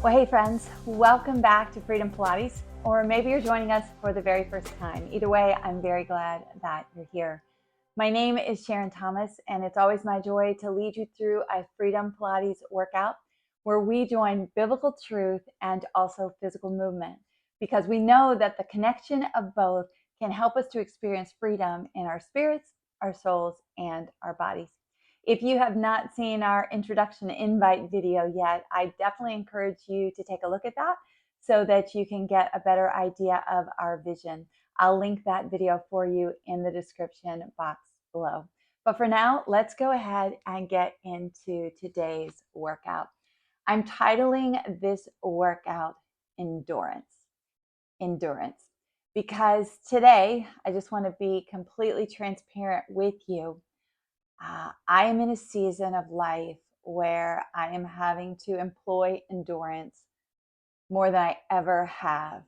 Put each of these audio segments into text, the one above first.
Well, hey friends, welcome back to Freedom Pilates, or maybe you're joining us for the very first time. Either way, I'm very glad that you're here. My name is Sharon Thomas, and it's always my joy to lead you through a Freedom Pilates workout where we join biblical truth and also physical movement, because we know that the connection of both can help us to experience freedom in our spirits, our souls, and our bodies. If you have not seen our introduction invite video yet, I definitely encourage you to take a look at that so that you can get a better idea of our vision. I'll link that video for you in the description box below. But for now, let's go ahead and get into today's workout. I'm titling this workout Endurance. Endurance. Because today, I just want to be completely transparent with you. I am in a season of life where I am having to employ endurance more than I ever have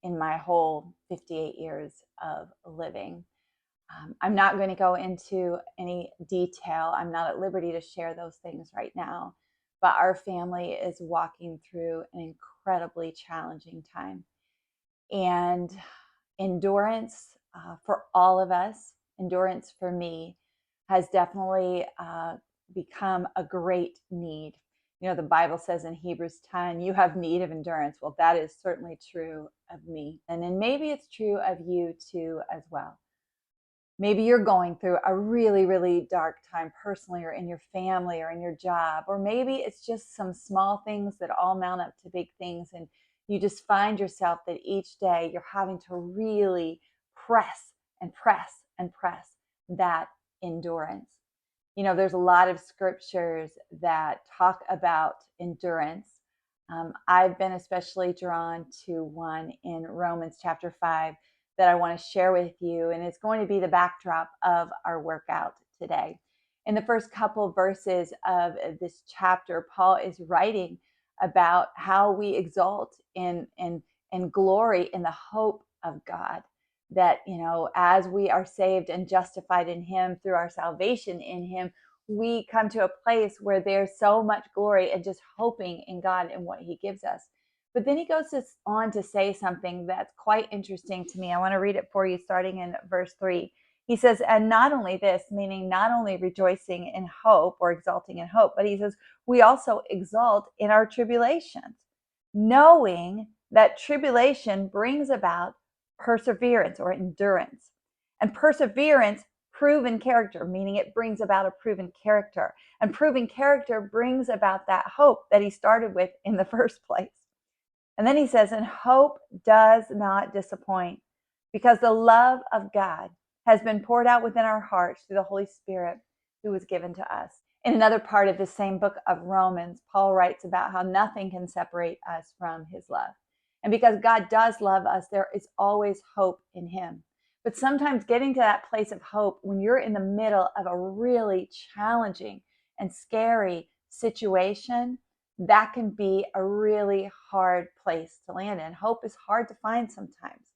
in my whole 58 years of living. I'm not going to go into any detail. I'm not at liberty to share those things right now, but our family is walking through an incredibly challenging time. And endurance for all of us, endurance for me, has definitely become a great need. You know, the Bible says in Hebrews 10, you have need of endurance. Well, that is certainly true of me. And then maybe it's true of you too as well. Maybe you're going through a really, really dark time personally, or in your family, or in your job, or maybe it's just some small things that all mount up to big things. And you just find yourself that each day you're having to really press and press and press that endurance. You know, there's a lot of scriptures that talk about endurance. I've been especially drawn to one in Romans chapter 5 that I want to share with you, and it's going to be the backdrop of our workout today. In the first couple verses of this chapter, Paul is writing about how we exalt in glory in the hope of God. That, you know, as we are saved and justified in him through our salvation in him, we come to a place where there's so much glory and just hoping in God and what he gives us. But then he goes on to say something that's quite interesting to me. I want to read it for you starting in verse 3. He says, and not only this, meaning not only rejoicing in hope or exalting in hope, but he says, we also exalt in our tribulations, knowing that tribulation brings about perseverance or endurance. And perseverance, proven character, meaning it brings about a proven character. And proven character brings about that hope that he started with in the first place. And then he says, and hope does not disappoint, because the love of God has been poured out within our hearts through the Holy Spirit who was given to us. In another part of the same book of Romans, Paul writes about how nothing can separate us from his love. And because God does love us, there is always hope in him. But sometimes getting to that place of hope when you're in the middle of a really challenging and scary situation, that can be a really hard place to land in. Hope is hard to find sometimes.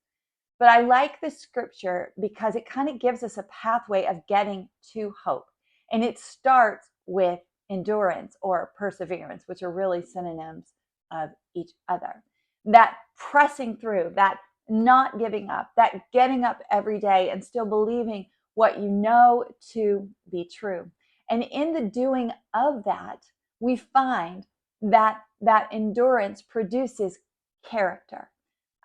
But I like the scripture because it kind of gives us a pathway of getting to hope. And it starts with endurance or perseverance, which are really synonyms of each other. That pressing through, that not giving up, that getting up every day and still believing what you know to be true. And in the doing of that, we find that endurance produces character.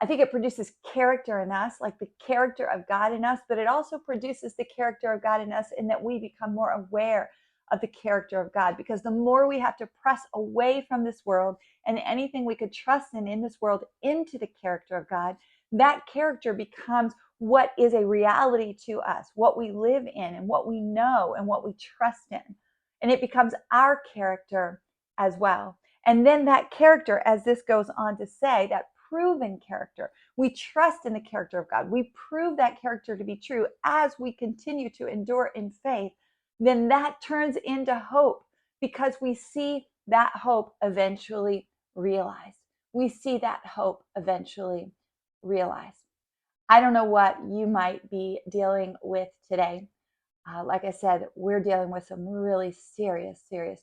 I think it produces character in us, like the character of God in us, but it also produces the character of God in us in that we become more aware of the character of God. Because the more we have to press away from this world and anything we could trust in this world into the character of God, that character becomes what is a reality to us, what we live in and what we know and what we trust in. And it becomes our character as well. And then that character, as this goes on to say, that proven character, we trust in the character of God. We prove that character to be true as we continue to endure in faith. Then that turns into hope because we see that hope eventually realized. We see that hope eventually realized. I don't know what you might be dealing with today. Like I said, we're dealing with some really serious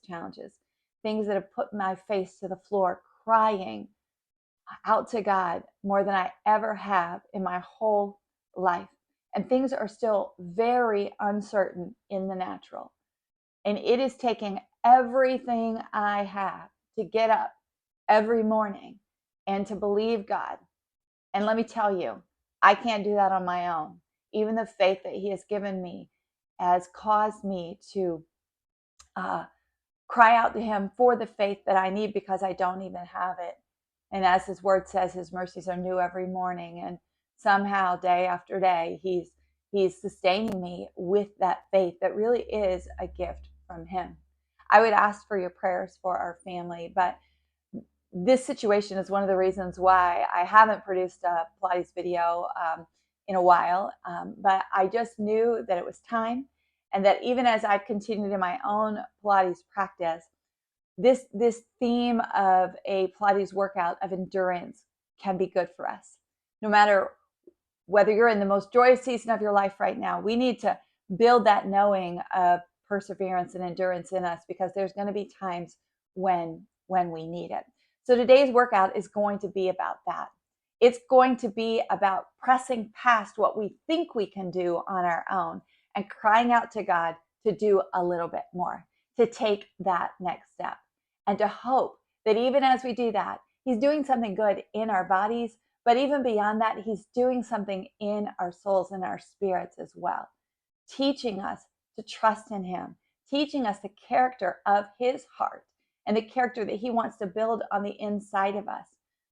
challenges. Things that have put my face to the floor, crying out to God more than I ever have in my whole life. And things are still very uncertain in the natural. And it is taking everything I have to get up every morning and to believe God. And let me tell you, I can't do that on my own. Even the faith that He has given me has caused me to cry out to Him for the faith that I need, because I don't even have it. And as His word says, His mercies are new every morning. And somehow, day after day, He's sustaining me with that faith that really is a gift from Him. I would ask for your prayers for our family, but this situation is one of the reasons why I haven't produced a Pilates video in a while. But I just knew that it was time, and that even as I've continued in my own Pilates practice, this theme of a Pilates workout of endurance can be good for us. No matter whether you're in the most joyous season of your life right now, we need to build that knowing of perseverance and endurance in us, because there's going to be times when we need it. So today's workout is going to be about that. It's going to be about pressing past what we think we can do on our own and crying out to God to do a little bit more, to take that next step, and to hope that even as we do that, He's doing something good in our bodies, but even beyond that, He's doing something in our souls and our spirits as well, teaching us to trust in Him, teaching us the character of His heart and the character that He wants to build on the inside of us,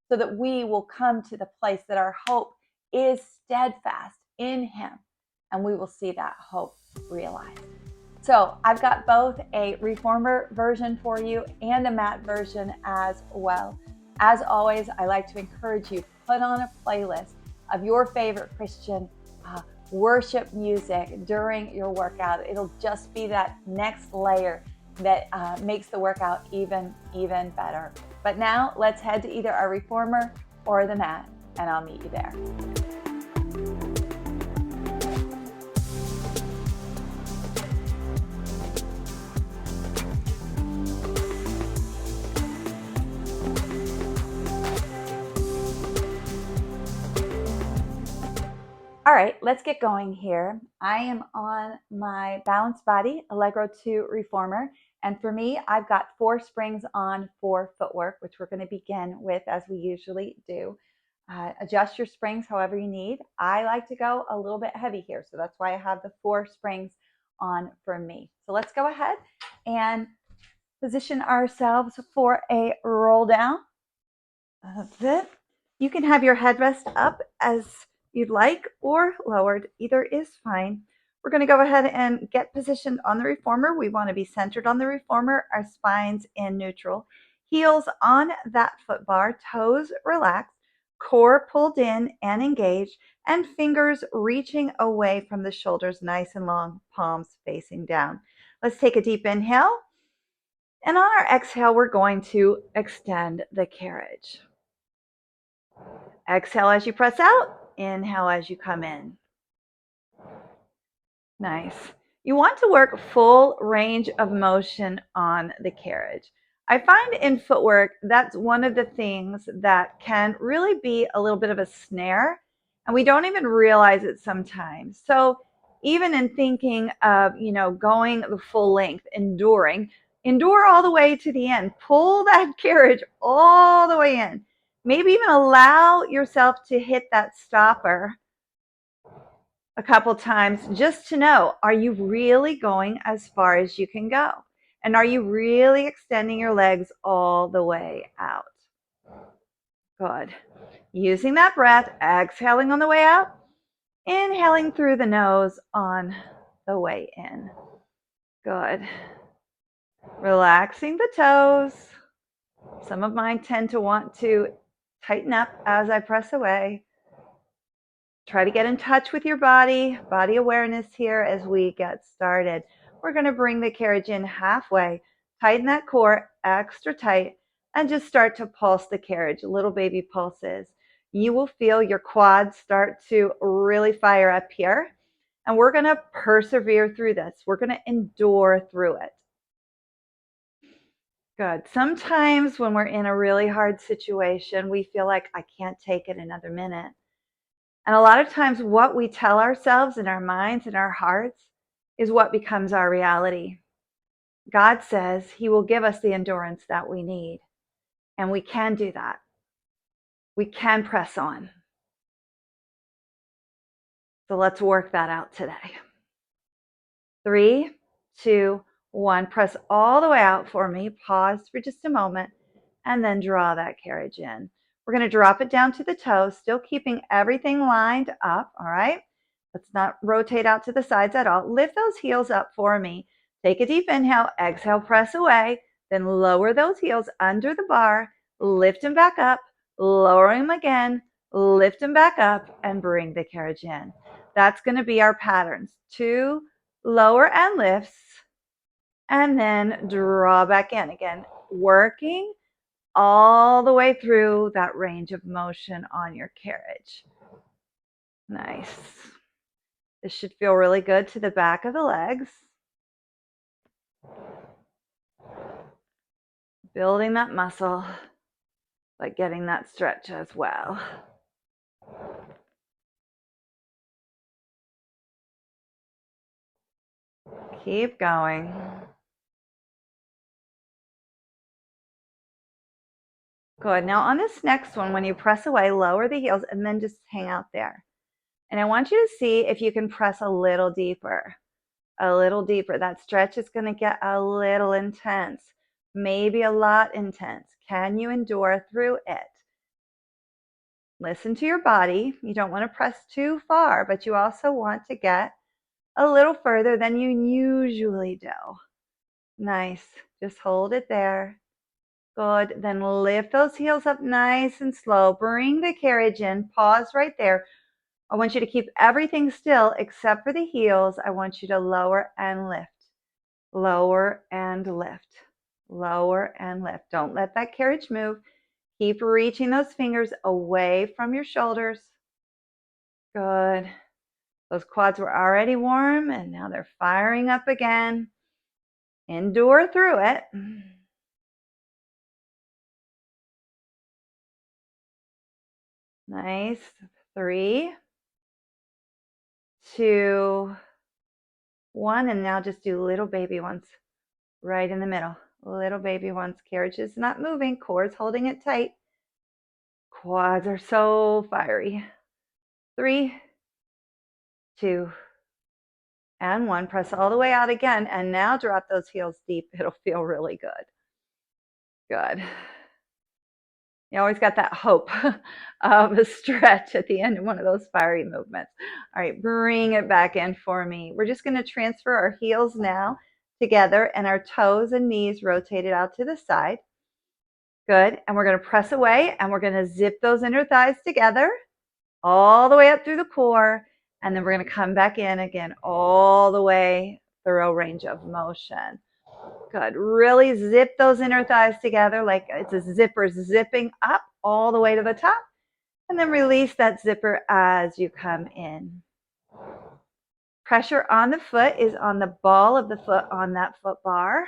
so that we will come to the place that our hope is steadfast in Him, and we will see that hope realized. So I've got both a reformer version for you and a mat version as well. As always, I like to encourage you, put on a playlist of your favorite Christian worship music during your workout. It'll just be that next layer that makes the workout even better. But now let's head to either our reformer or the mat, and I'll meet you there. All right, let's get going here. I am on my Balanced Body Allegro 2 Reformer. And for me, I've got 4 springs on for footwork, which we're going to begin with as we usually do. Adjust your springs however you need. I like to go a little bit heavy here, so that's why I have the 4 springs on for me. So let's go ahead and position ourselves for a roll down. That's it. You can have your headrest up as you'd like, or lowered. Either is fine. We're going to go ahead and get positioned on the reformer. We want to be centered on the reformer, our spines in neutral, heels on that foot bar, toes relaxed, core pulled in and engaged, and fingers reaching away from the shoulders, nice and long, palms facing down. Let's take a deep inhale. And on our exhale, we're going to extend the carriage. Exhale as you press out. Inhale as you come in. Nice. You want to work full range of motion on the carriage. I find in footwork that's one of the things that can really be a little bit of a snare, and we don't even realize it sometimes. So even in thinking of, going the full length, endure all the way to the end. Pull that carriage all the way in. Maybe even allow yourself to hit that stopper a couple times just to know, are you really going as far as you can go? And are you really extending your legs all the way out? Good. Using that breath, exhaling on the way out, inhaling through the nose on the way in. Good. Relaxing the toes. Some of mine tend to want to tighten up as I press away. Try to get in touch with your body awareness here as we get started. We're going to bring the carriage in halfway, tighten that core extra tight, and just start to pulse the carriage, little baby pulses. You will feel your quads start to really fire up here, and we're going to persevere through this. We're going to endure through it. Good. Sometimes when we're in a really hard situation, we feel like I can't take it another minute. And a lot of times what we tell ourselves in our minds and our hearts is what becomes our reality. God says he will give us the endurance that we need. And we can do that. We can press on. So let's work that out today. 3, 2, 1. Press all the way out for me. Pause for just a moment and then draw that carriage in. We're going to drop it down to the toes, still keeping everything lined up. All right. Let's not rotate out to the sides at all. Lift those heels up for me. Take a deep inhale, exhale, press away, then lower those heels under the bar, lift them back up, lower them again, lift them back up, and bring the carriage in. That's going to be our patterns. 2 lower and lifts, and then draw back in. Again, working all the way through that range of motion on your carriage. Nice. This should feel really good to the back of the legs. Building that muscle, but getting that stretch as well. Keep going. Good. Now on this next one, when you press away, lower the heels and then just hang out there. And I want you to see if you can press a little deeper. A little deeper. That stretch is going to get a little intense, maybe a lot intense. Can you endure through it? Listen to your body. You don't want to press too far, but you also want to get a little further than you usually do. Nice. Just hold it there. Good. Then lift those heels up nice and slow. Bring the carriage in. Pause right there. I want you to keep everything still except for the heels. I want you to lower and lift. Lower and lift. Lower and lift. Don't let that carriage move. Keep reaching those fingers away from your shoulders. Good. Those quads were already warm and now they're firing up again. Endure through it. Nice. 3, 2, 1. And now just do little baby ones right in the middle. Little baby ones. Carriage is not moving. Core's holding it tight. Quads are so fiery. 3, 2, and 1. Press all the way out again. And now drop those heels deep. It'll feel really good. Good. You always got that hope of a stretch at the end of one of those fiery movements. All right, bring it back in for me. We're just going to transfer our heels now together and our toes and knees rotated out to the side. Good. And we're going to press away and we're going to zip those inner thighs together all the way up through the core. And then we're going to come back in again all the way through a range of motion. Good. Really zip those inner thighs together like it's a zipper zipping up all the way to the top. And then release that zipper as you come in. Pressure on the foot is on the ball of the foot on that foot bar.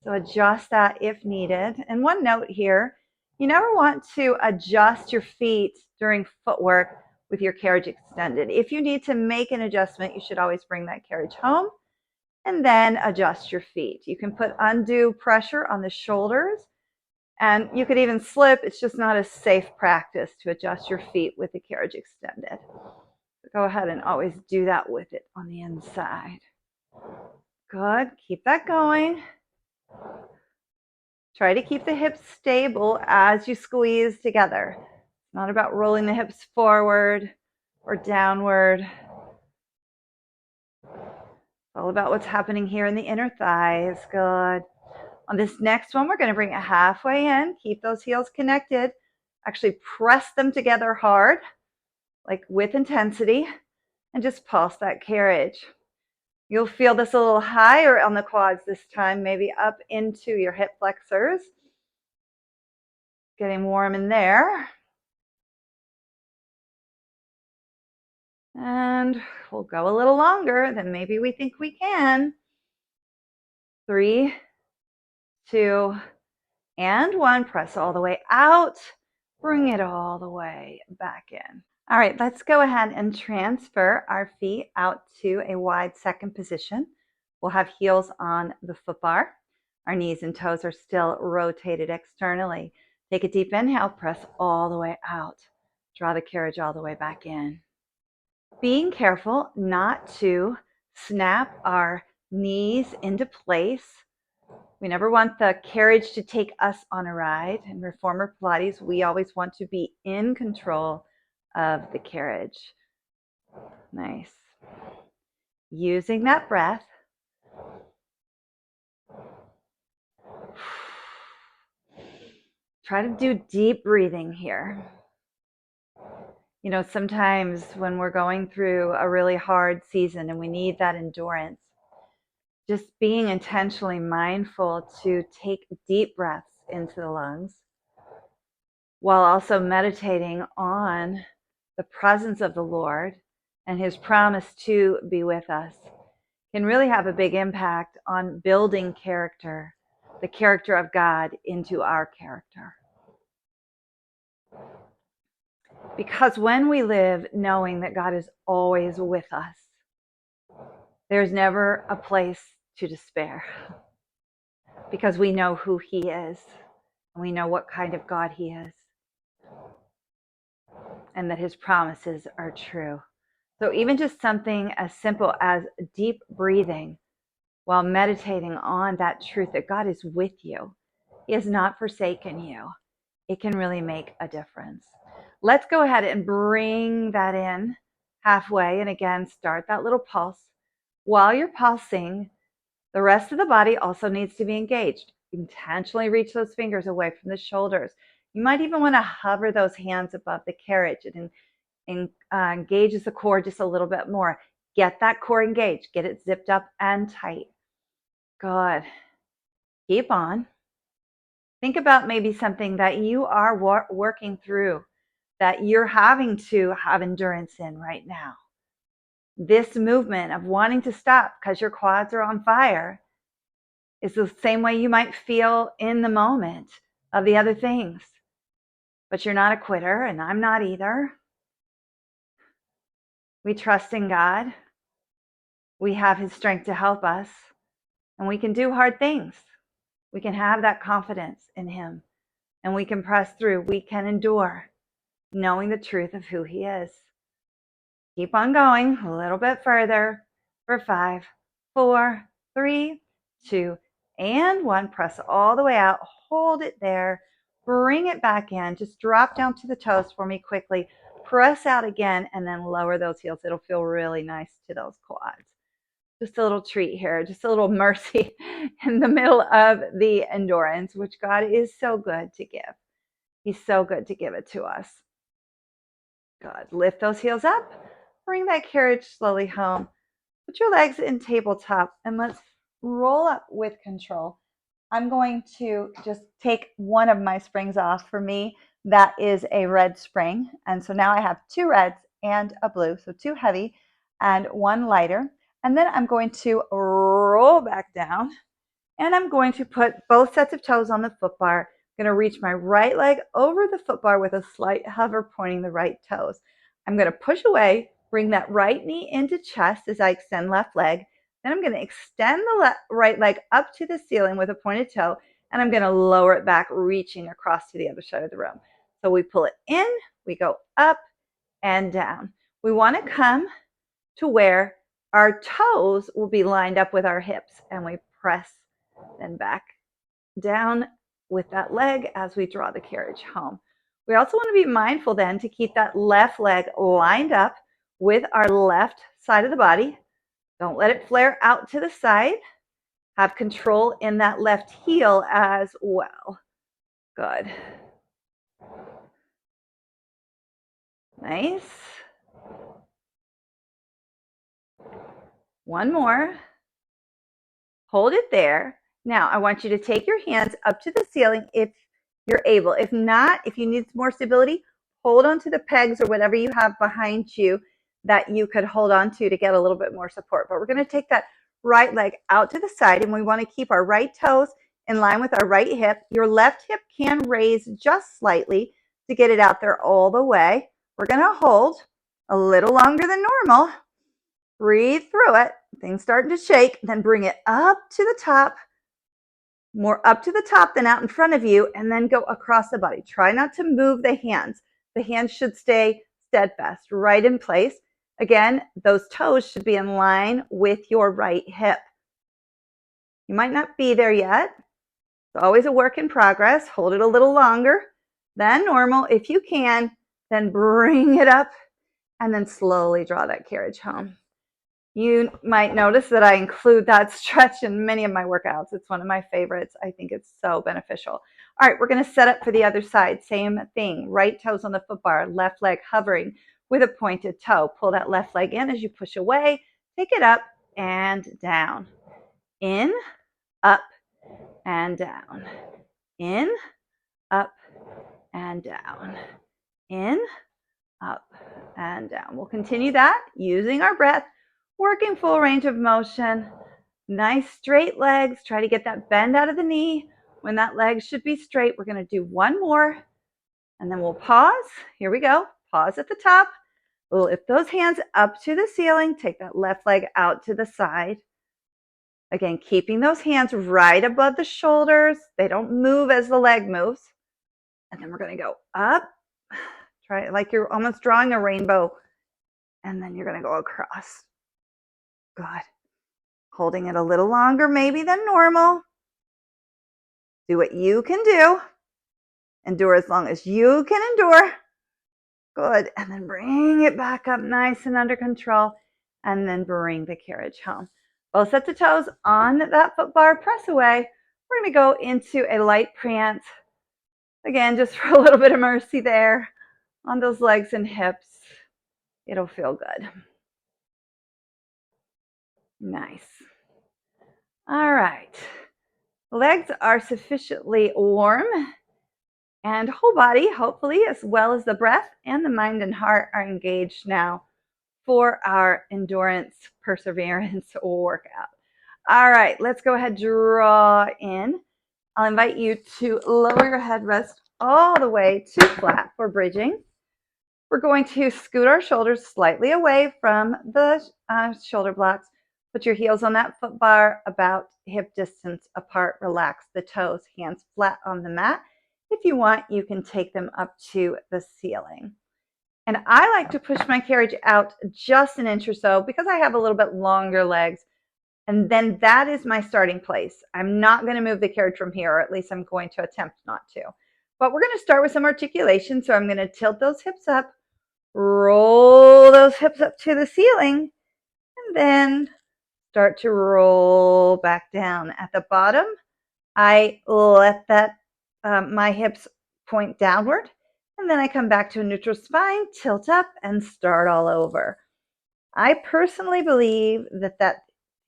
So adjust that if needed. And one note here, you never want to adjust your feet during footwork with your carriage extended. If you need to make an adjustment, you should always bring that carriage home and then adjust your feet. You can put undue pressure on the shoulders and you could even slip. It's just not a safe practice to adjust your feet with the carriage extended. So go ahead and always do that with it on the inside. Good. Keep that going. Try to keep the hips stable as you squeeze together. It's not about rolling the hips forward or downward. It's all about what's happening here in the inner thighs. Good. On this next one, we're going to bring it halfway in. Keep those heels connected. Actually press them together hard, like with intensity, and just pulse that carriage. You'll feel this a little higher on the quads this time, maybe up into your hip flexors. Getting warm in there. And we'll go a little longer than maybe we think we can. 3, 2, And one, press all the way out. Bring it all the way back in. All right, let's go ahead and transfer our feet out to a wide second position. We'll have heels on the foot bar. Our knees and toes are still rotated externally. Take a deep inhale, press all the way out. Draw the carriage all the way back in. Being careful not to snap our knees into place. We never want the carriage to take us on a ride. In Reformer Pilates, we always want to be in control of the carriage. Nice. Using that breath. Try to do deep breathing here. You know, sometimes when we're going through a really hard season and we need that endurance, just being intentionally mindful to take deep breaths into the lungs while also meditating on the presence of the Lord and his promise to be with us can really have a big impact on building character, the character of God into our character. Because when we live knowing that God is always with us, there's never a place to despair because we know who he is and we know what kind of God he is and that his promises are true. So even just something as simple as deep breathing while meditating on that truth that God is with you, he has not forsaken you, it can really make a difference. Let's go ahead and bring that in halfway. And again, start that little pulse. While you're pulsing, the rest of the body also needs to be engaged. Intentionally reach those fingers away from the shoulders. You might even want to hover those hands above the carriage and engages the core just a little bit more. Get that core engaged. Get it zipped up and tight. Good. Keep on. Think about maybe something that you are working through, that you're having to have endurance in right now. This movement of wanting to stop because your quads are on fire is the same way you might feel in the moment of the other things. But you're not a quitter, and I'm not either. We trust in God. We have his strength to help us, and we can do hard things. We can have that confidence in him, and we can press through. We can endure, knowing the truth of who he is. Keep on going a little bit further for 5, 4, 3, 2, and 1. Press all the way out. Hold it there. Bring it back in. Just drop down to the toes for me quickly. Press out again and then lower those heels. It'll feel really nice to those quads. Just a little treat here, just a little mercy in the middle of the endurance, which God is so good to give. He's so good to give it to us. Good. Lift those heels up. Bring that carriage slowly home. Put your legs in tabletop and let's roll up with control. I'm going to just take one of my springs off. For me, that is a red spring. And so now I have 2 reds and a blue, so 2 heavy and 1 lighter. And then I'm going to roll back down and I'm going to put both sets of toes on the foot bar. I'm going to reach my right leg over the foot bar with a slight hover pointing the right toes. I'm going to push away, bring that right knee into chest as I extend left leg. Then I'm going to extend the right leg up to the ceiling with a pointed toe, and I'm going to lower it back, reaching across to the other side of the room. So we pull it in, we go up and down. We want to come to where our toes will be lined up with our hips, and we press then back down with that leg as we draw the carriage home. We also want to be mindful then to keep that left leg lined up with our left side of the body. Don't let it flare out to the side. Have control in that left heel as well. Good. Nice. One more. Hold it there. Now, I want you to take your hands up to the ceiling if you're able. If not, if you need more stability, hold on to the pegs or whatever you have behind you that you could hold on to get a little bit more support. But we're going to take that right leg out to the side, and we want to keep our right toes in line with our right hip. Your left hip can raise just slightly to get it out there all the way. We're going to hold a little longer than normal. Breathe through it. Things starting to shake. Then bring it up to the top. More up to the top than out in front of you, and then go across the body. Try not to move the hands. The hands should stay steadfast, right in place. Again, those toes should be in line with your right hip. You might not be there yet. It's always a work in progress. Hold it a little longer than normal. If you can, then bring it up and then slowly draw that carriage home. You might notice that I include that stretch in many of my workouts. It's one of my favorites. I think it's so beneficial. All right, we're going to set up for the other side. Same thing. Right toes on the foot bar, left leg hovering with a pointed toe. Pull that left leg in as you push away. Take it up and down. In, up, and down. In, up, and down. In, up, and down. We'll continue that using our breath. Working full range of motion. Nice straight legs. Try to get that bend out of the knee when that leg should be straight. We're going to do one more and then we'll pause. Here we go. Pause at the top. We'll lift those hands up to the ceiling. Take that left leg out to the side. Again, keeping those hands right above the shoulders. They don't move as the leg moves. And then we're going to go up. Try it like you're almost drawing a rainbow. And then you're going to go across. Good. Holding it a little longer maybe than normal. Do what you can do. Endure as long as you can endure. Good. And then bring it back up nice and under control. And then bring the carriage home. Both sets of toes on that foot bar. Press away. We're going to go into a light prance. Again, just for a little bit of mercy there on those legs and hips. It'll feel good. Nice. All right. Legs are sufficiently warm and whole body, hopefully, as well as the breath and the mind and heart are engaged now for our endurance perseverance workout. All right, let's go ahead, draw in. I'll invite you to lower your head, rest all the way to flat for bridging. We're going to scoot our shoulders slightly away from the shoulder blocks. Put your heels on that foot bar about hip distance apart. Relax the toes, hands flat on the mat. If you want, you can take them up to the ceiling. And I like to push my carriage out just an inch or so because I have a little bit longer legs. And then that is my starting place. I'm not going to move the carriage from here, or at least I'm going to attempt not to. But we're going to start with some articulation. So I'm going to tilt those hips up, roll those hips up to the ceiling, and then start to roll back down. At the bottom, I let that my hips point downward, and then I come back to a neutral spine, tilt up, and start all over. I personally believe that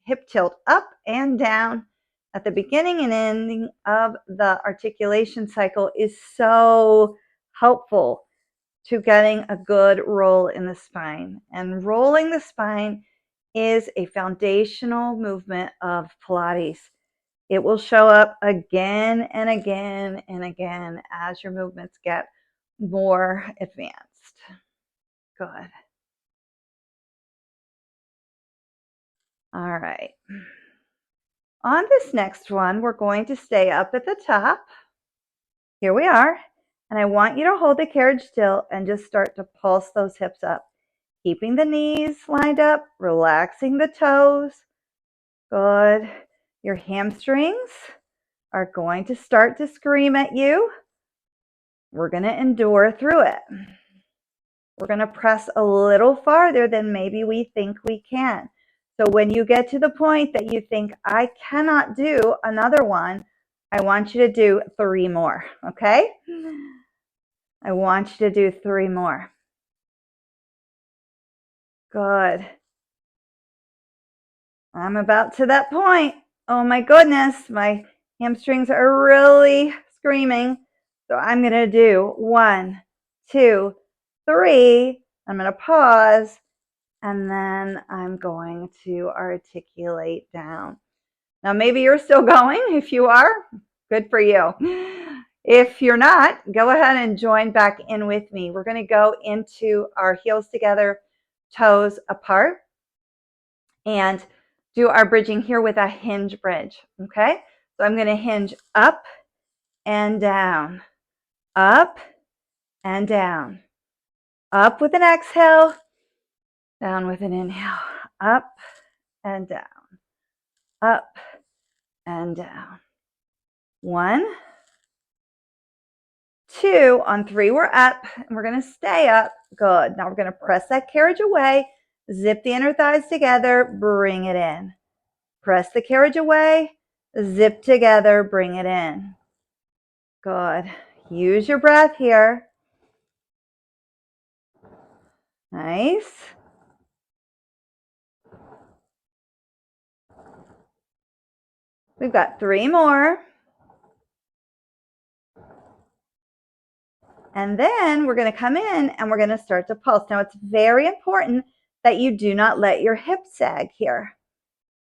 hip tilt up and down at the beginning and ending of the articulation cycle is so helpful to getting a good roll in the spine. And rolling the spine is a foundational movement of Pilates. It will show up again and again and again as your movements get more advanced. Good. All right. On this next one, we're going to stay up at the top. Here we are. And I want you to hold the carriage still and just start to pulse those hips up. Keeping the knees lined up, relaxing the toes. Good. Your hamstrings are going to start to scream at you. We're going to endure through it. We're going to press a little farther than maybe we think we can. So when you get to the point that you think, I cannot do another one, I want you to do 3 more, okay? I want you to do 3 more. Good. I'm about to that point. Oh my goodness, my hamstrings are really screaming. So I'm going to do 1, 2, 3. I'm going to pause, and then I'm going to articulate down. Now, maybe you're still going. If you are, Good for you. If you're not, go ahead and join back in with me. We're going to go into our heels together, toes apart, and do our bridging here with a hinge bridge, okay? So I'm going to hinge up and down, up and down, up with an exhale, down with an inhale, up and down, up and down. 1, 2, on 3 we're up, and we're going to stay up. Good. Now we're going to press that carriage away, zip the inner thighs together, bring it in. Press the carriage away, zip together, bring it in. Good. Use your breath here. Nice. We've got 3 more. And then we're going to come in and we're going to start to pulse. Now it's very important that you do not let your hips sag here.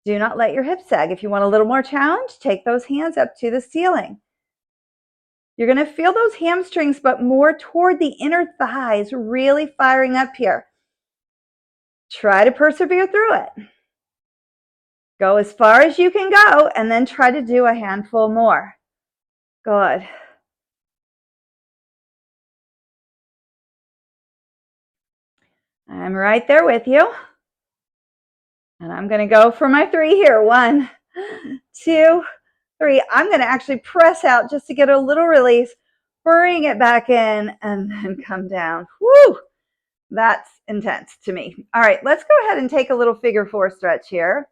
Do not let your hips sag. If you want a little more challenge, take those hands up to the ceiling. You're going to feel those hamstrings, but more toward the inner thighs, really firing up here. Try to persevere through it. Go as far as you can go, and then try to do a handful more. Good. I'm right there with you. And I'm going to go for my 3 here. 1, 2, 3. I'm going to actually press out just to get a little release. Bring it back in and then come down. Woo! That's intense to me. All right, let's go ahead and take a little figure 4 stretch here.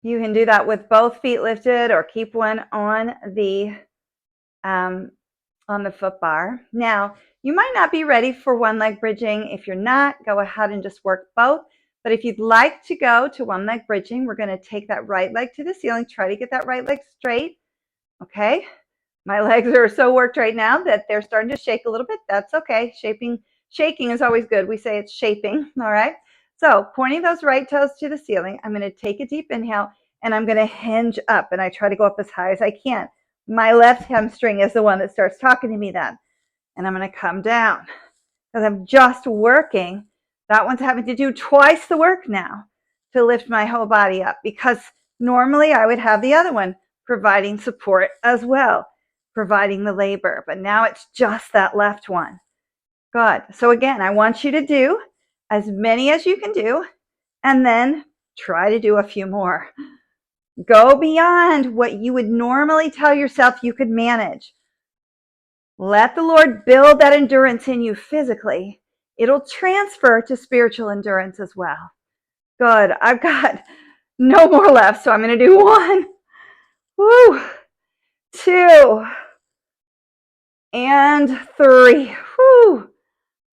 You can do that with both feet lifted or keep one on the foot bar. Now, you might not be ready for one leg bridging. If you're not, go ahead and just work both. But if you'd like to go to one leg bridging, we're going to take that right leg to the ceiling. Try to get that right leg straight. Okay. My legs are so worked right now that they're starting to shake a little bit. That's okay. Shaking is always good. We say it's shaping. All right. So pointing those right toes to the ceiling, I'm going to take a deep inhale and I'm going to hinge up, and I try to go up as high as I can. My left hamstring is the one that starts talking to me then. And I'm going to come down because I'm just working. That one's having to do twice the work now to lift my whole body up, because normally I would have the other one providing support as well, providing the labor. But now it's just that left one. Good. So again, I want you to do as many as you can do, and then try to do a few more. Go beyond what you would normally tell yourself you could manage. Let the Lord build that endurance in you physically. It'll transfer to spiritual endurance as well. Good. I've got no more left, so I'm going to do 1, 2, and 3. Woo.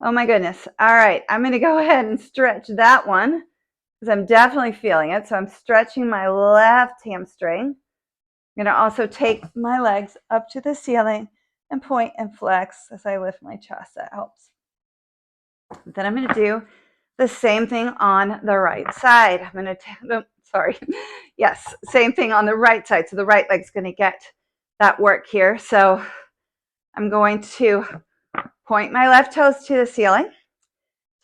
Oh my goodness. All right. I'm going to go ahead and stretch that one because I'm definitely feeling it. So I'm stretching my left hamstring. I'm going to also take my legs up to the ceiling and point and flex as I lift my chest. That helps. Then I'm going to do the same thing on the right side. I'm going to, yes, same thing on the right side. So the right leg's going to get that work here. So I'm going to point my left toes to the ceiling,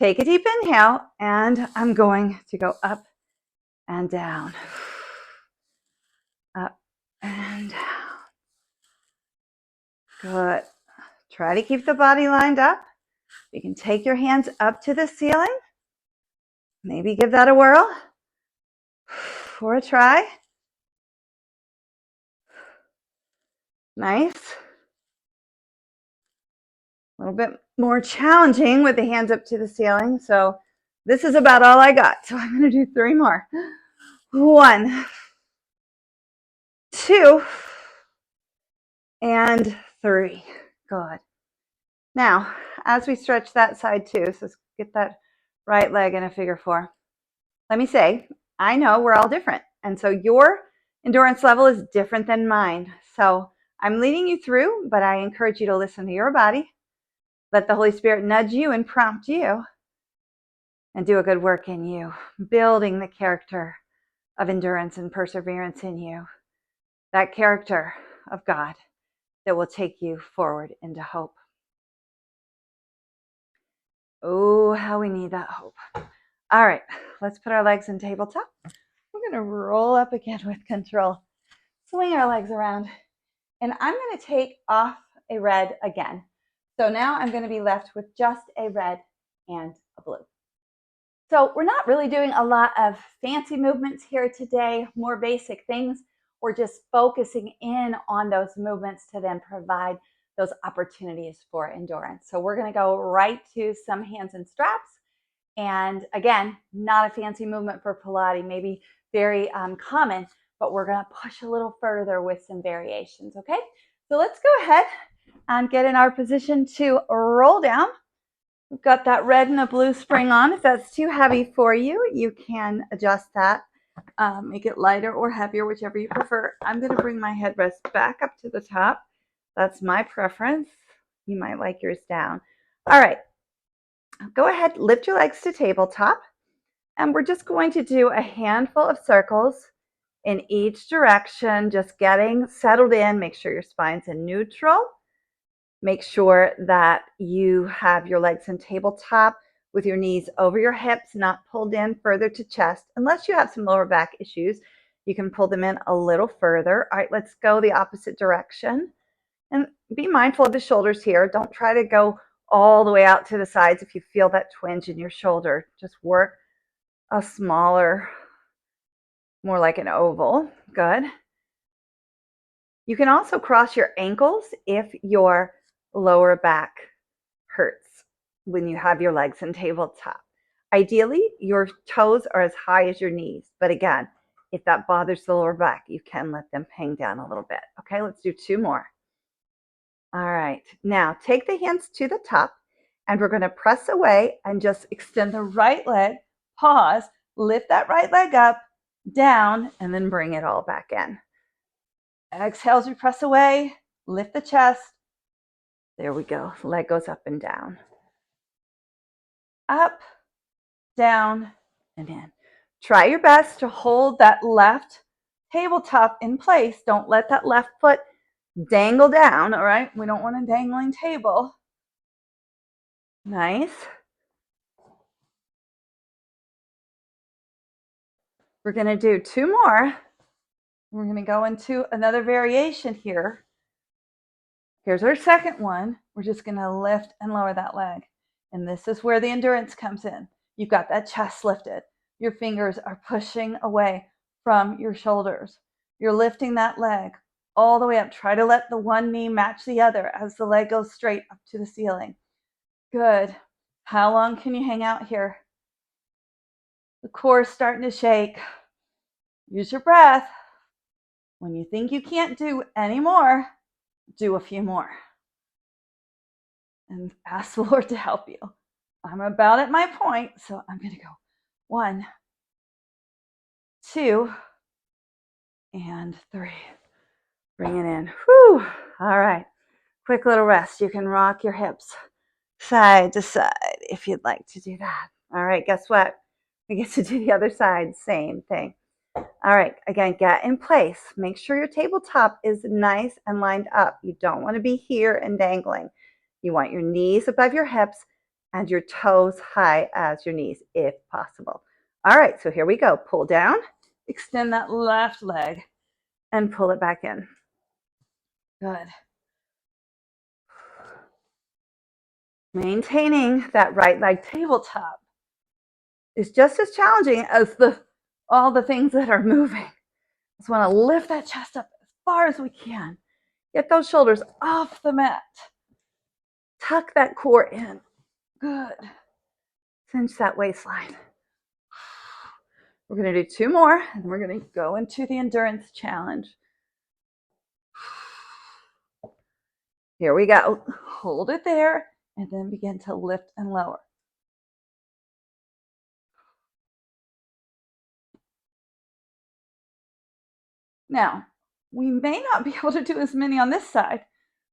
take a deep inhale, and I'm going to go up and down, up and down. Good. Try to keep the body lined up. You can take your hands up to the ceiling. Maybe give that a whirl or a try. Nice. A little bit more challenging with the hands up to the ceiling. So this is about all I got. So I'm going to do 3 more. 1, 2, and 3. Good. Now, as we stretch that side too, so let's get that right leg in a figure 4. Let me say, I know we're all different. And so your endurance level is different than mine. So I'm leading you through, but I encourage you to listen to your body. Let the Holy Spirit nudge you and prompt you and do a good work in you, building the character of endurance and perseverance in you that character of God that will take you forward into hope. Oh, how we need that hope. All right, let's put our legs in tabletop. We're going to roll up again with control. Swing our legs around. And I'm going to take off a red again. So now I'm going to be left with just a red and a blue. So we're not really doing a lot of fancy movements here today, more basic things. We're just focusing in on those movements to then provide those opportunities for endurance. So we're going to go right to some hands and straps. And again, not a fancy movement for Pilates, maybe very common, but we're going to push a little further with some variations, okay? So let's go ahead and get in our position to roll down. We've got that red and a blue spring on. If that's too heavy for you, you can adjust that, make it lighter or heavier, whichever you prefer. I'm going to bring my headrest back up to the top. That's my preference. You might like yours down. All right. Go ahead, lift your legs to tabletop, and we're just going to do a handful of circles in each direction, just getting settled in. Make sure your spine's in neutral. Make sure that you have your legs in tabletop with your knees over your hips, not pulled in further to chest. Unless you have some lower back issues, you can pull them in a little further. All right, let's go the opposite direction. And be mindful of the shoulders here. Don't try to go all the way out to the sides if you feel that twinge in your shoulder. Just work a smaller, more like an oval. Good. You can also cross your ankles if your lower back hurts when you have your legs in tabletop. Ideally, your toes are as high as your knees. But again, if that bothers the lower back, you can let them hang down a little bit. Okay, let's do 2 more. All right, now take the hands to the top, and we're going to press away and just extend the right leg, pause, lift that right leg up, down, and then bring it all back in. Exhale as we press away, lift the chest. There we go, leg goes up and down. Up, down, and in. Try your best to hold that left tabletop in place. Don't let that left foot dangle down, all right? We don't want a dangling table. Nice. We're going to do 2 more. We're going to go into another variation here. Here's our second one. We're just going to lift and lower that leg. And this is where the endurance comes in. You've got that chest lifted. Your fingers are pushing away from your shoulders. You're lifting that leg all the way up. Try to let the one knee match the other as the leg goes straight up to the ceiling. Good. How long can you hang out here? The core is starting to shake. Use your breath. When you think you can't do any more, do a few more. And ask the Lord to help you. I'm about at my point, so I'm going to go 1, 2, and 3. Bring it in. Whew. All right. Quick little rest. You can rock your hips side to side if you'd like to do that. All right. Guess what? We get to do the other side. Same thing. All right. Again, get in place. Make sure your tabletop is nice and lined up. You don't want to be here and dangling. You want your knees above your hips and your toes high as your knees, if possible. All right, so here we go. Pull down, extend that left leg, and pull it back in. Good. Maintaining that right leg tabletop is just as challenging as all the things that are moving. Just want to lift that chest up as far as we can. Get those shoulders off the mat. Tuck that core in. Good. Cinch that waistline. We're going to do 2 more, and we're going to go into the endurance challenge. Here we go. Hold it there, and then begin to lift and lower. Now, we may not be able to do as many on this side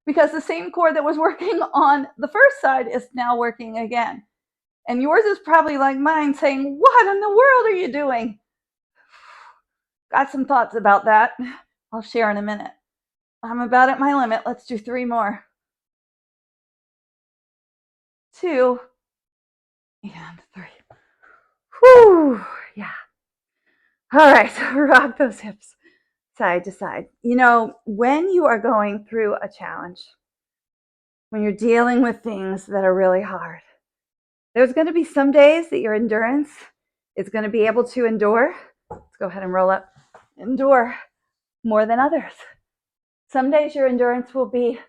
because the same core that was working on the first side is now working again. And yours is probably like mine, saying, what in the world are you doing? Got some thoughts about that. I'll share in a minute. I'm about at my limit. Let's do 3 more. 2 and 3. Whew, yeah. All right, rock those hips side to side. You know, when you are going through a challenge, when you're dealing with things that are really hard, there's going to be some days that your endurance is going to be able to endure. Let's go ahead and roll up. Endure more than others. Some days your endurance will be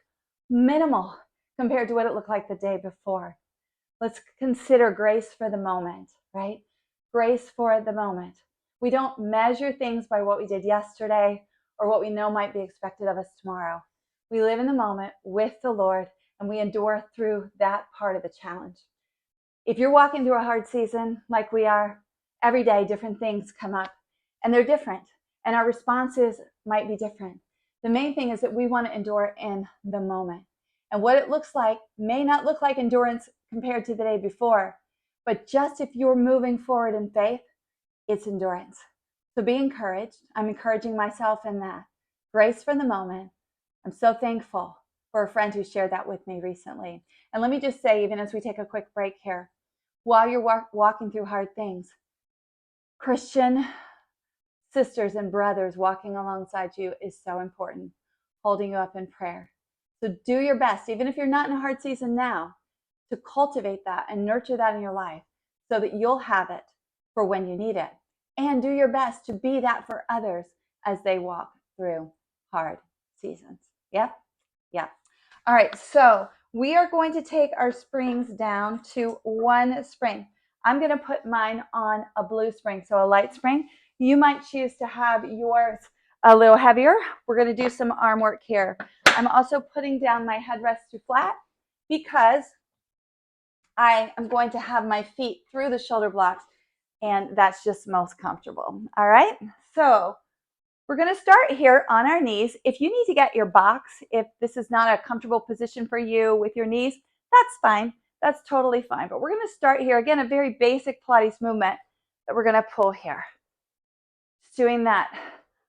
minimal compared to what it looked like the day before. Let's consider grace for the moment, right? Grace for the moment. We don't measure things by what we did yesterday or what we know might be expected of us tomorrow. We live in the moment with the Lord, and we endure through that part of the challenge. If you're walking through a hard season like we are, every day different things come up, and they're different, and our responses might be different. The main thing is that we want to endure in the moment. And what it looks like may not look like endurance compared to the day before, but just if you're moving forward in faith, it's endurance. So be encouraged. I'm encouraging myself in that. Grace for the moment. I'm so thankful for a friend who shared that with me recently. And let me just say, even as we take a quick break here, while you're walking through hard things, Christian sisters and brothers walking alongside you is so important, holding you up in prayer. So do your best, even if you're not in a hard season now, to cultivate that and nurture that in your life so that you'll have it for when you need it. And do your best to be that for others as they walk through hard seasons. Yep? Yep. All right, so we are going to take our springs down to 1 spring. I'm going to put mine on a blue spring, so a light spring. You might choose to have yours a little heavier. We're going to do some arm work here. I'm also putting down my headrest to flat because I am going to have my feet through the shoulder blocks, and that's just most comfortable. All right, so we're going to start here on our knees. If you need to get your box, if this is not a comfortable position for you with your knees, that's fine. That's totally fine. But we're going to start here. Again, a very basic Pilates movement that we're going to pull here. Just doing that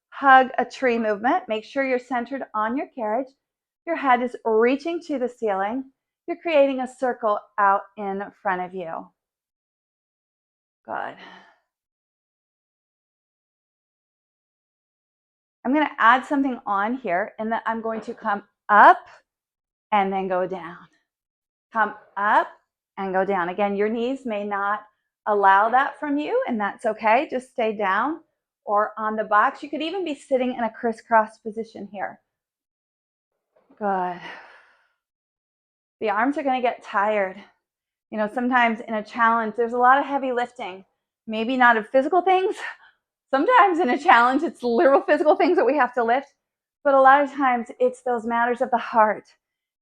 hug a tree movement. Make sure you're centered on your carriage. Your head is reaching to the ceiling. You're creating a circle out in front of you. Good. I'm going to add something on here, and then I'm going to come up and then go down. Come up and go down. Again, your knees may not allow that from you, and that's okay. Just stay down or on the box. You could even be sitting in a crisscross position here. Good. The arms are going to get tired. You know, sometimes in a challenge, there's a lot of heavy lifting. Maybe not of physical things. Sometimes in a challenge, it's literal physical things that we have to lift. But a lot of times, it's those matters of the heart.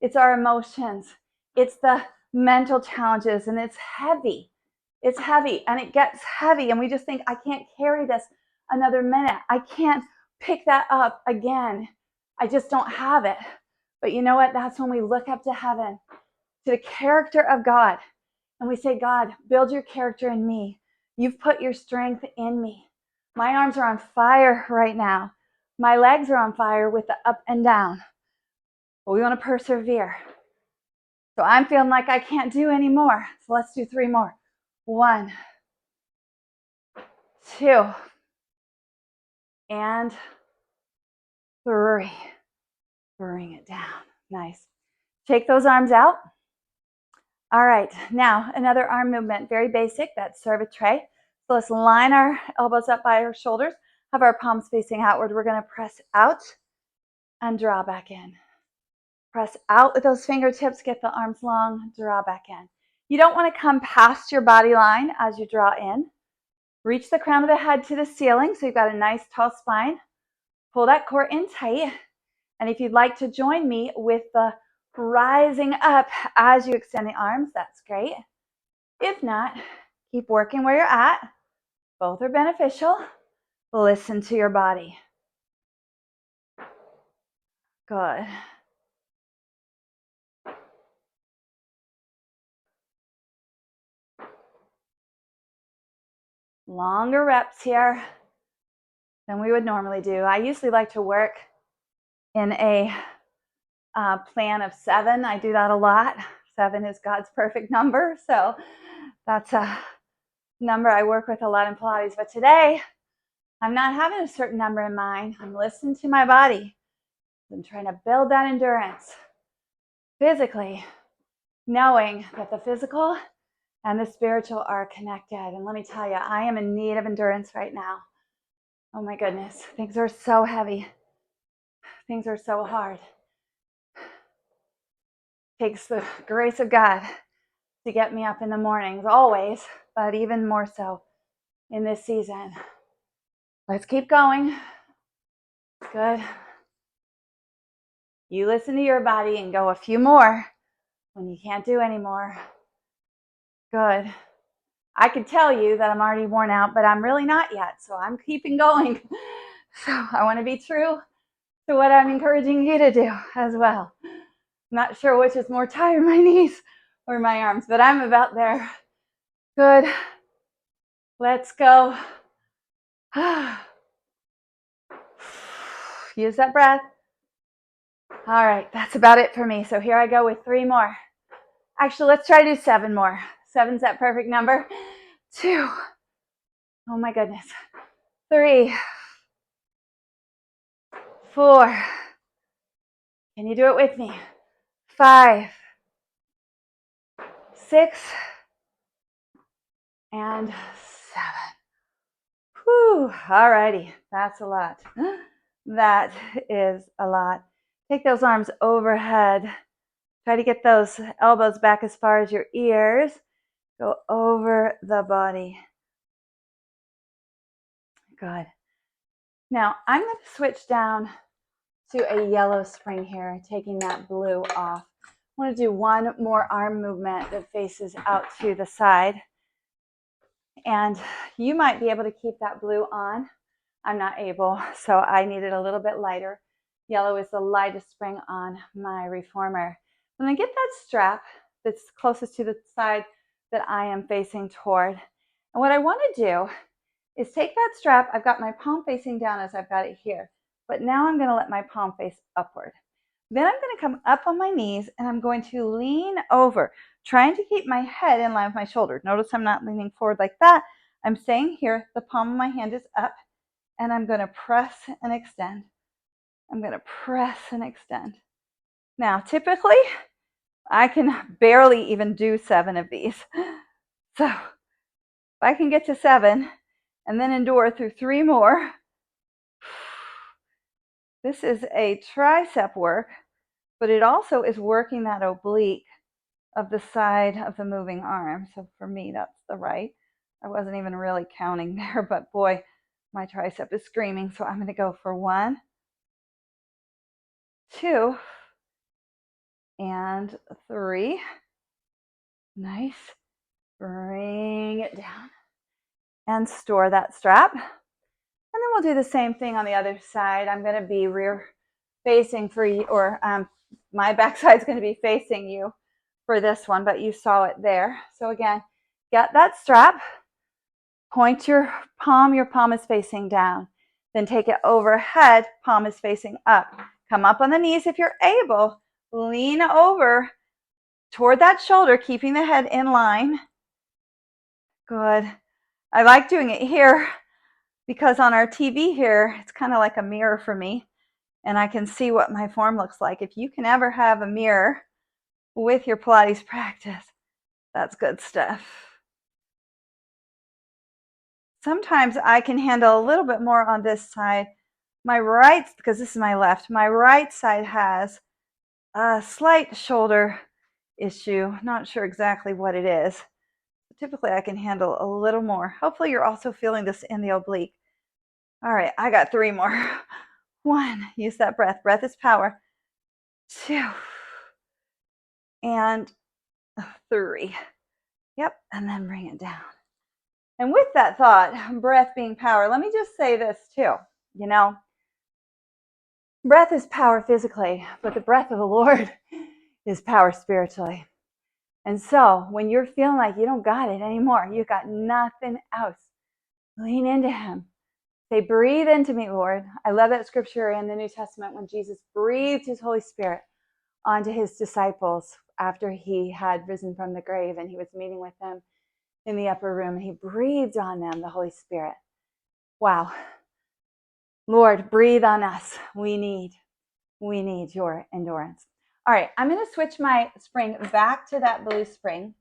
It's our emotions. It's the mental challenges, and it's heavy. It's heavy, and it gets heavy, and we just think, I can't carry this another minute. I can't pick that up again. I just don't have it. But you know what? That's when we look up to heaven, to the character of God, and we say, God, build your character in me. You've put your strength in me. My arms are on fire right now. My legs are on fire with the up and down. But we want to persevere. So I'm feeling like I can't do any more. So let's do 3 more. 1, 2, and 3. Bring it down. Nice. Take those arms out. All right, now another arm movement, very basic, that's serve a tray. So let's line our elbows up by our shoulders, have our palms facing outward. We're going to press out and draw back in. Press out with those fingertips, get the arms long, draw back in. You don't want to come past your body line as you draw in. Reach the crown of the head to the ceiling so you've got a nice tall spine. Pull that core in tight. And if you'd like to join me with the rising up as you extend the arms, that's great. If not, keep working where you're at. Both are beneficial. Listen to your body. Good. Longer reps here. than we would normally do. I usually like to work in a plan of 7. I do that a lot. 7 is God's perfect number. So that's a number I work with a lot in Pilates. But today, I'm not having a certain number in mind. I'm listening to my body. I'm trying to build that endurance physically, knowing that the physical and the spiritual are connected. And let me tell you, I am in need of endurance right now. Oh my goodness, things are so heavy. Things are so hard. It takes the grace of God to get me up in the mornings, always, but even more so in this season. Let's keep going. Good. You listen to your body and go a few more when you can't do anymore. Good. I could tell you that I'm already worn out, but I'm really not yet, so I'm keeping going. So I want to be true to what I'm encouraging you to do as well. I'm not sure which is more tired, my knees or my arms, but I'm about there. Good. Let's go. Use that breath. All right, that's about it for me. So here I go with 3 more. Actually, let's try to do 7 more. 7's that perfect number. 2. Oh my goodness. 3. 4. Can you do it with me? 5. 6. And 7. Whew. All righty. That's a lot. That is a lot. Take those arms overhead. Try to get those elbows back as far as your ears. Go over the body. Good. Now, I'm going to switch down to a yellow spring here, taking that blue off. I want to do one more arm movement that faces out to the side. And you might be able to keep that blue on. I'm not able, so I need it a little bit lighter. Yellow is the lightest spring on my reformer. When I get that strap that's closest to the side that I am facing toward, and what I want to do is take that strap. I've got my palm facing down as I've got it here, but now I'm going to let my palm face upward. Then I'm going to come up on my knees and I'm going to lean over, trying to keep my head in line with my shoulders. Notice I'm not leaning forward like that. I'm staying here. The palm of my hand is up and I'm going to press and extend. I'm going to press and extend. Now, typically, I can barely even do 7 of these. So if I can get to 7 and then endure through 3 more, this is a tricep work, but it also is working that oblique of the side of the moving arm. So for me, that's the right. I wasn't even really counting there, but boy, my tricep is screaming. So I'm going to go for 1, 2, and 3. Nice. Bring it down and store that strap. And then we'll do the same thing on the other side. I'm going to be rear facing for you, or my backside is going to be facing you for this one, but you saw it there. So again, get that strap, point your palm is facing down. Then take it overhead, palm is facing up. Come up on the knees if you're able. Lean over toward that shoulder, keeping the head in line. Good. I like doing it here because on our TV here, it's kind of like a mirror for me, and I can see what my form looks like. If you can ever have a mirror with your Pilates practice, that's good stuff. Sometimes I can handle a little bit more on this side. My right, because this is my left, my right side has a slight shoulder issue. Not sure exactly what it is. Typically, I can handle a little more. Hopefully, you're also feeling this in the oblique. All right, I got 3 more. 1, use that breath. Breath is power. 2, and 3. Yep, and then bring it down. And with that thought, breath being power, let me just say this too. You know, breath is power physically, but the breath of the Lord is power spiritually. And so when you're feeling like you don't got it anymore, you got nothing else, lean into Him. Say, breathe into me, Lord. I love that scripture in the New Testament when Jesus breathed his Holy Spirit onto his disciples after he had risen from the grave and he was meeting with them in the upper room. He breathed on them the Holy Spirit. Wow. Lord, breathe on us. We need your endurance. All right, I'm going to switch my spring back to that blue spring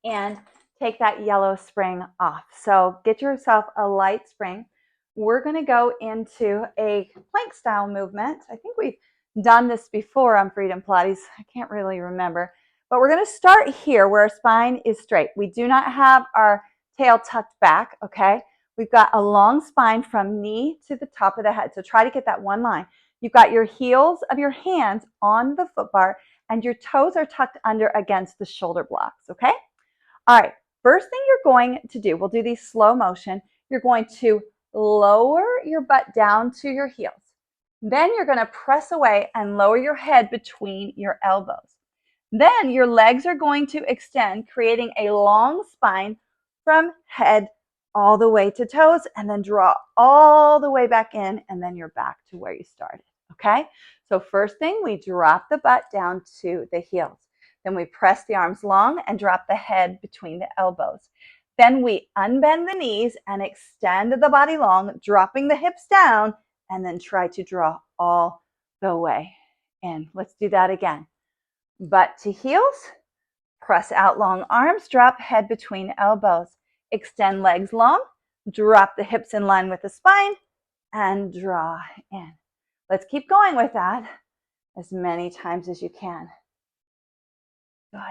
and take that yellow spring off. So get yourself a light spring. We're going to go into a plank style movement. I think we've done this before on Freedom Pilates. I can't really remember, but we're going to start here where our spine is straight. We do not have our tail tucked back, okay? We've got a long spine from knee to the top of the head. So try to get that one line. You've got your heels of your hands on the foot bar and your toes are tucked under against the shoulder blocks, okay? All right, first thing you're going to do, we'll do these slow motion. You're going to lower your butt down to your heels. Then you're going to press away and lower your head between your elbows. Then your legs are going to extend, creating a long spine from head all the way to toes, and then draw all the way back in, and then you're back to where you started, okay? So first thing, we drop the butt down to the heels. Then we press the arms long and drop the head between the elbows. Then we unbend the knees and extend the body long, dropping the hips down, and then try to draw all the way in. Let's do that again. Butt to heels, press out long arms, drop head between elbows. Extend legs long, drop the hips in line with the spine, and draw in. Let's keep going with that as many times as you can. Good.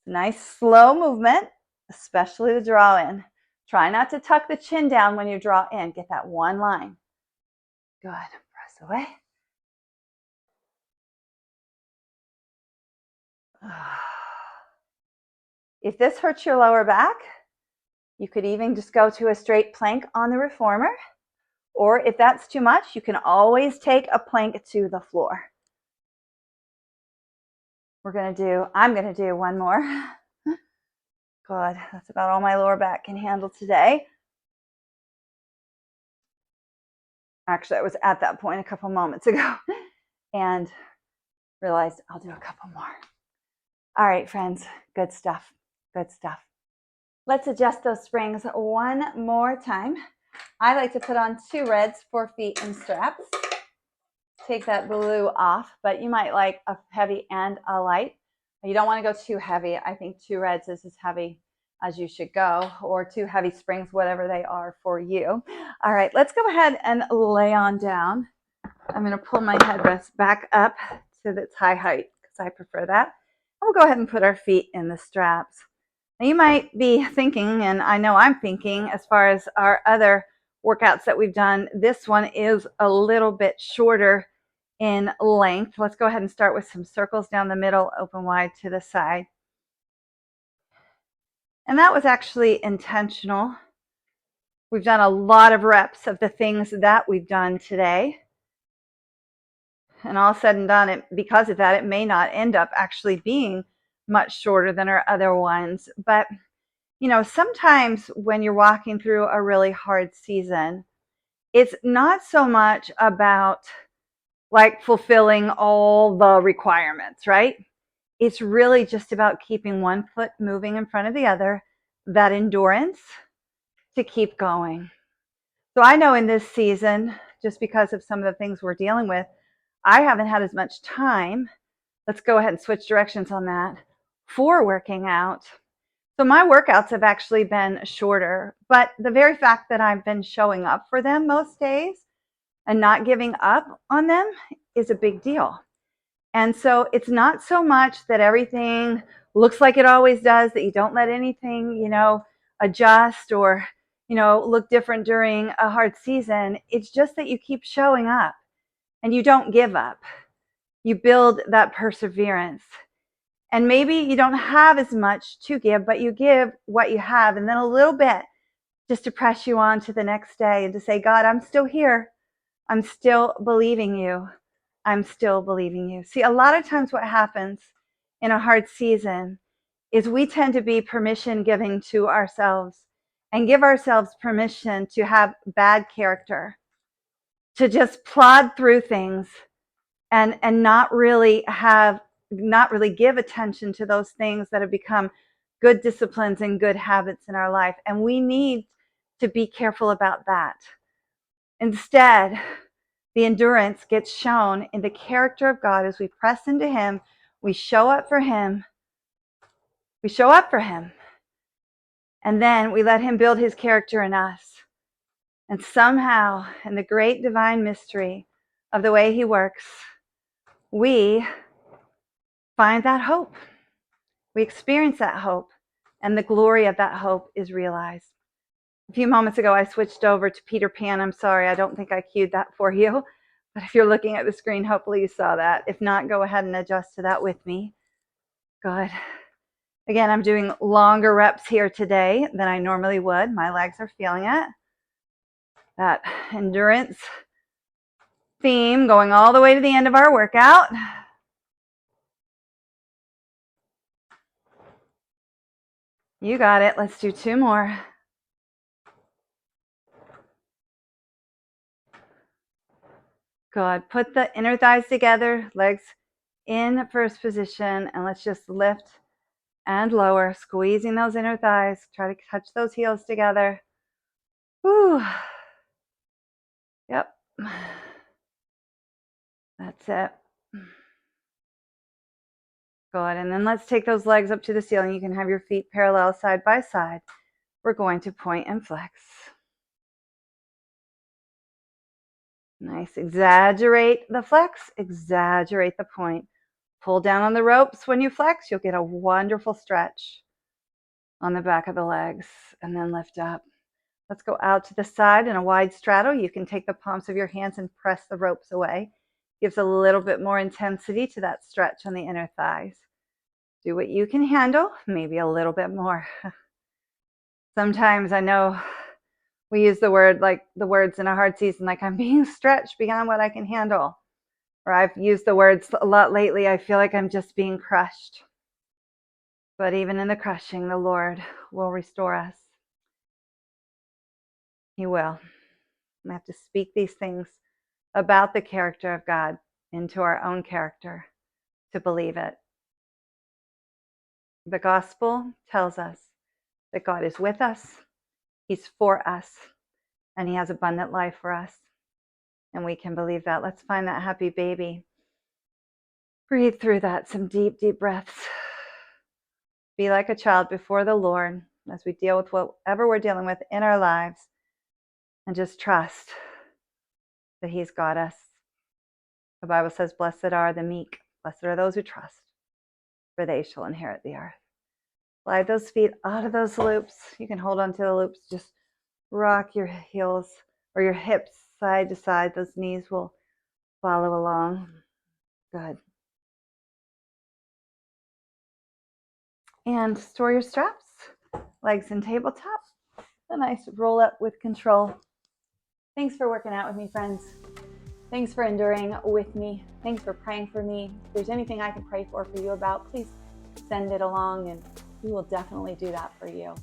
Nice slow movement, especially the draw in. Try not to tuck the chin down when you draw in. Get that one line. Good. Press away. If this hurts your lower back, you could even just go to a straight plank on the reformer. Or if that's too much, you can always take a plank to the floor. I'm going to do one more. Good. That's about all my lower back can handle today. Actually, I was at that point a couple moments ago and realized I'll do a couple more. All right, friends, good stuff, good stuff. Let's adjust those springs one more time. I like to put on 2 reds for feet and straps. Take that blue off, but you might like a heavy and a light. You don't want to go too heavy. I think 2 reds is as heavy as you should go, or 2 heavy springs, whatever they are for you. All right, let's go ahead and lay on down. I'm going to pull my headrest back up to its high height because I prefer that. We'll go ahead and put our feet in the straps. Now you might be thinking, and I know I'm thinking, as far as our other workouts that we've done, this one is a little bit shorter in length. Let's go ahead and start with some circles down the middle, open wide to the side. And that was actually intentional. We've done a lot of reps of the things that we've done today. And all said and done, because of that, it may not end up actually being much shorter than our other ones. But, you know, sometimes when you're walking through a really hard season, it's not so much about like fulfilling all the requirements, right? It's really just about keeping one foot moving in front of the other, that endurance to keep going. So I know in this season, just because of some of the things we're dealing with, I haven't had as much time. Let's go ahead and switch directions on that for working out. So my workouts have actually been shorter, but the very fact that I've been showing up for them most days and not giving up on them is a big deal. And so it's not so much that everything looks like it always does, that you don't let anything, adjust or, look different during a hard season. It's just that you keep showing up and you don't give up. You build that perseverance. And maybe you don't have as much to give, but you give what you have and then a little bit just to press you on to the next day and to say, God, I'm still here. I'm still believing you. I'm still believing you. See, a lot of times what happens in a hard season is we tend to be permission giving to ourselves and give ourselves permission to have bad character, to just plod through things and not really give attention to those things that have become good disciplines and good habits in our life. And we need to be careful about that. Instead, the endurance gets shown in the character of God as we press into Him, we show up for Him, and then we let Him build His character in us. And somehow, in the great divine mystery of the way He works, we find that hope. We experience that hope, and the glory of that hope is realized. A few moments ago, I switched over to Peter Pan. I'm sorry, I don't think I cued that for you. But if you're looking at the screen, hopefully you saw that. If not, go ahead and adjust to that with me. Good. Again, I'm doing longer reps here today than I normally would. My legs are feeling it. That endurance theme going all the way to the end of our workout. You got it. Let's do 2 more. Good. Put the inner thighs together, legs in first position, and let's just lift and lower, squeezing those inner thighs. Try to touch those heels together. Whew. Yep. That's it. Good. And then let's take those legs up to the ceiling. You can have your feet parallel side by side. We're going to point and flex. Nice. Exaggerate the flex, exaggerate the point. Pull down on the ropes when you flex. You'll get a wonderful stretch on the back of the legs, and then lift up. Let's go out to the side in a wide straddle. You can take the palms of your hands and press the ropes away. Gives a little bit more intensity to that stretch on the inner thighs. Do what you can handle, maybe a little bit more. Sometimes I know we use the words in a hard season, like I'm being stretched beyond what I can handle. Or I've used the words a lot lately, I feel like I'm just being crushed. But even in the crushing, the Lord will restore us. He will. We have to speak these things about the character of God into our own character to believe it. The gospel tells us that God is with us, He's for us, and He has abundant life for us. And we can believe that. Let's find that happy baby. Breathe through that, some deep, deep breaths. Be like a child before the Lord as we deal with whatever we're dealing with in our lives, and just trust that He's got us. The Bible says, blessed are the meek, blessed are those who trust, for they shall inherit the earth. Slide those feet out of those loops. You can hold on to the loops. Just rock your heels or your hips side to side. Those knees will follow along. Good. And store your straps, legs in tabletop. A nice roll up with control. Thanks for working out with me, friends. Thanks for enduring with me. Thanks for praying for me. If there's anything I can pray for you about, please send it along, and we will definitely do that for you.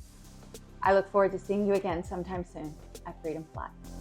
I look forward to seeing you again sometime soon at Freedom Pilates.